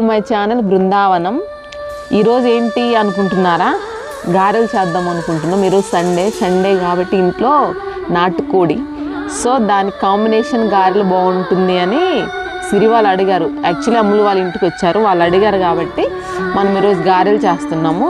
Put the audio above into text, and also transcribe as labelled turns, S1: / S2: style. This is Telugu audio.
S1: My channel Brindavanam. ఈరోజు ఏంటి అనుకుంటున్నారా? గారెలు చేద్దాం అనుకుంటున్నాం. ఈరోజు సండే కాబట్టి ఇంట్లో నాటుకోడి. సో దానికి కాంబినేషన్ గారెలు బాగుంటుంది అని సిరి వాళ్ళు అడిగారు. యాక్చువల్లీ అమ్ములు వాళ్ళ ఇంటికి వచ్చారు, వాళ్ళు అడిగారు కాబట్టి మనం ఈరోజు గారెలు చేస్తున్నాము.